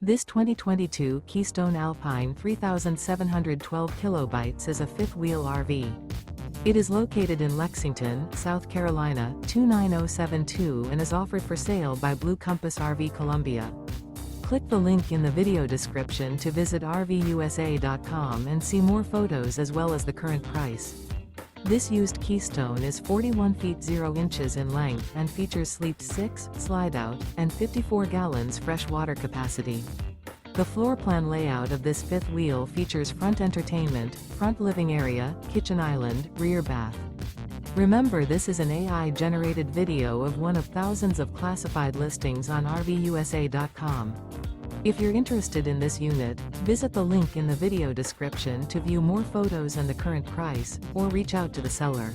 This 2022 Keystone Alpine 3712 kilobytes is a fifth-wheel RV. It is located in Lexington, South Carolina, 29072 and is offered for sale by Blue Compass RV Columbia. Click the link in the video description to visit RVUSA.com and see more photos as well as the current price. This used Keystone is 41 feet 0 inches in length and features Sleep 6, Slideout, and 54 gallons fresh water capacity. The floor plan layout of this fifth wheel features front entertainment, front living area, kitchen island, rear bath. Remember, this is an AI-generated video of one of thousands of classified listings on RVUSA.com. If you're interested in this unit, visit the link in the video description to view more photos and the current price, or reach out to the seller.